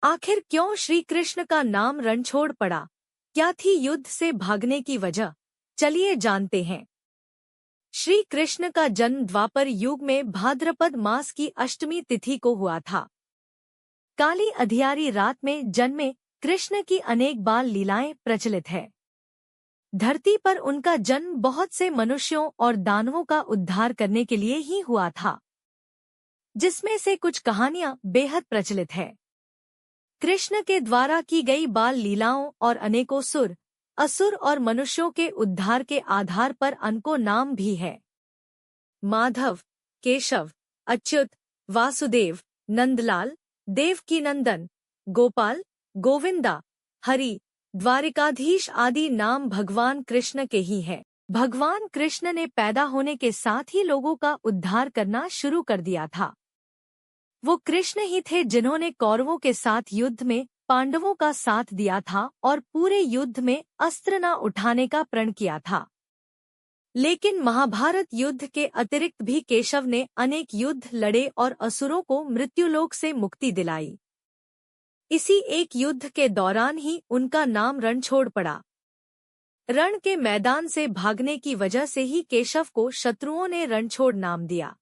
आखिर क्यों श्री कृष्ण का नाम रणछोड़ पड़ा? क्या थी युद्ध से भागने की वजह? चलिए जानते हैं। श्री कृष्ण का जन्म द्वापर युग में भाद्रपद मास की अष्टमी तिथि को हुआ था। काली अधियारी रात में जन्मे कृष्ण की अनेक बाल लीलाएं प्रचलित है। धरती पर उनका जन्म बहुत से मनुष्यों और दानवों का उद्धार करने के लिए ही हुआ था, जिसमें से कुछ कहानियां बेहद प्रचलित है। कृष्ण के द्वारा की गई बाल लीलाओं और अनेकों सुर, असुर और मनुष्यों के उद्धार के आधार पर अनको नाम भी है। माधव, केशव, अच्युत, वासुदेव, नंदलाल, देवकीनंदन, गोपाल, गोविंदा, हरि, द्वारिकाधीश आदि नाम भगवान कृष्ण के ही हैं। भगवान कृष्ण ने पैदा होने के साथ ही लोगों का उद्धार करना शुरू कर दिया था। वो कृष्ण ही थे जिन्होंने कौरवों के साथ युद्ध में पांडवों का साथ दिया था और पूरे युद्ध में अस्त्र न उठाने का प्रण किया था। लेकिन महाभारत युद्ध के अतिरिक्त भी केशव ने अनेक युद्ध लड़े और असुरों को मृत्युलोक से मुक्ति दिलाई। इसी एक युद्ध के दौरान ही उनका नाम रणछोड़ पड़ा। रण के मैदान से भागने की वजह से ही केशव को शत्रुओं ने रणछोड़ नाम दिया।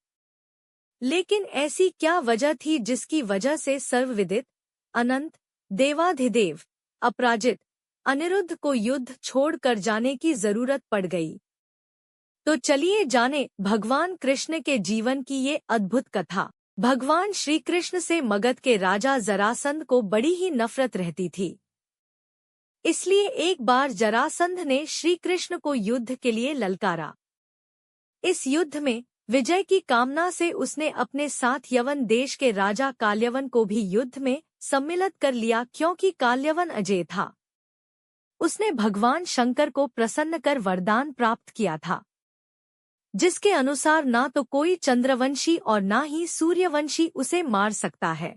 लेकिन ऐसी क्या वजह थी जिसकी वजह से सर्वविदित, अनंत, देवाधिदेव, अपराजित, अनिरुद्ध को युद्ध छोड़कर जाने की जरूरत पड़ गई? तो चलिए जाने भगवान कृष्ण के जीवन की ये अद्भुत कथा। भगवान श्री कृष्ण से मगध के राजा जरासंध को बड़ी ही नफरत रहती थी। इसलिए एक बार जरासंध ने श्री कृष्ण को युद्ध के लिए ललकारा। इस युद्ध में विजय की कामना से उसने अपने साथ यवन देश के राजा काल्यवन को भी युद्ध में सम्मिलित कर लिया, क्योंकि काल्यवन अजेय था। उसने भगवान शंकर को प्रसन्न कर वरदान प्राप्त किया था, जिसके अनुसार ना तो कोई चंद्रवंशी और ना ही सूर्यवंशी उसे मार सकता है,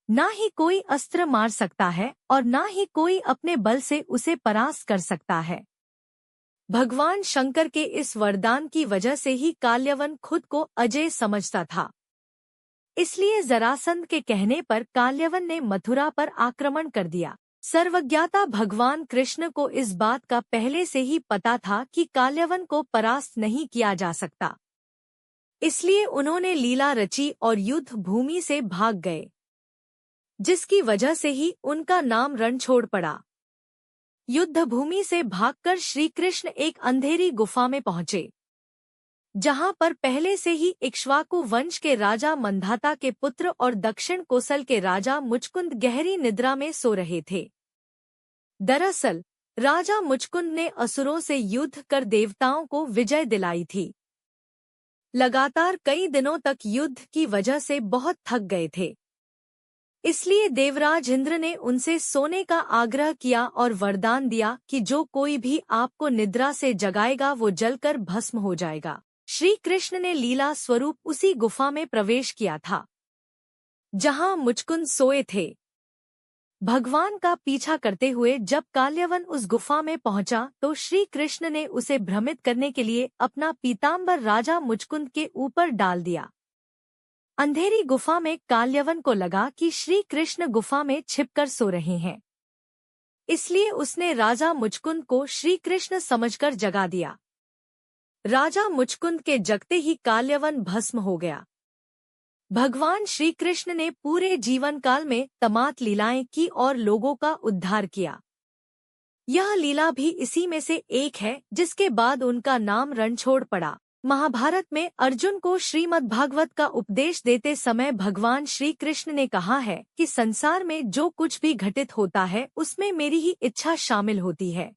ना ही कोई अस्त्र मार सकता है और ना ही कोई अपने बल से उसे परास्त कर सकता है। भगवान शंकर के इस वरदान की वजह से ही काल्यवन खुद को अजेय समझता था। इसलिए जरासंध के कहने पर काल्यवन ने मथुरा पर आक्रमण कर दिया। सर्वज्ञाता भगवान कृष्ण को इस बात का पहले से ही पता था कि काल्यवन को परास्त नहीं किया जा सकता। इसलिए उन्होंने लीला रची और युद्ध भूमि से भाग गए, जिसकी वजह से ही उनका नाम रणछोड़ पड़ा। युद्ध भूमि से भागकर श्री कृष्ण एक अंधेरी गुफा में पहुंचे, जहां पर पहले से ही इक्ष्वाकु वंश के राजा मंधाता के पुत्र और दक्षिण कोसल के राजा मुचकुंद गहरी निद्रा में सो रहे थे। दरअसल राजा मुचकुंद ने असुरों से युद्ध कर देवताओं को विजय दिलाई थी। लगातार कई दिनों तक युद्ध की वजह से बहुत थक गए थे। इसलिए देवराज इंद्र ने उनसे सोने का आग्रह किया और वरदान दिया कि जो कोई भी आपको निद्रा से जगाएगा वो जलकर भस्म हो जाएगा। श्री कृष्ण ने लीला स्वरूप उसी गुफा में प्रवेश किया था, जहां मुचकुंद सोए थे। भगवान का पीछा करते हुए जब काल्यवन उस गुफा में पहुंचा तो श्री कृष्ण ने उसे भ्रमित करने के लिए अपना पीतांबर राजा मुचकुंद के ऊपर डाल दिया। अंधेरी गुफा में काल्यवन को लगा कि श्री कृष्ण गुफा में छिपकर सो रहे हैं। इसलिए उसने राजा मुचकुंद को श्री कृष्ण समझकर जगा दिया। राजा मुचकुंद के जगते ही काल्यवन भस्म हो गया। भगवान श्री कृष्ण ने पूरे जीवन काल में तमात लीलाएं की और लोगों का उद्धार किया। यह लीला भी इसी में से एक है, जिसके बाद उनका नाम रणछोड़ पड़ा। महाभारत में अर्जुन को श्रीमद्भागवत का उपदेश देते समय भगवान श्री कृष्ण ने कहा है कि संसार में जो कुछ भी घटित होता है उसमें मेरी ही इच्छा शामिल होती है।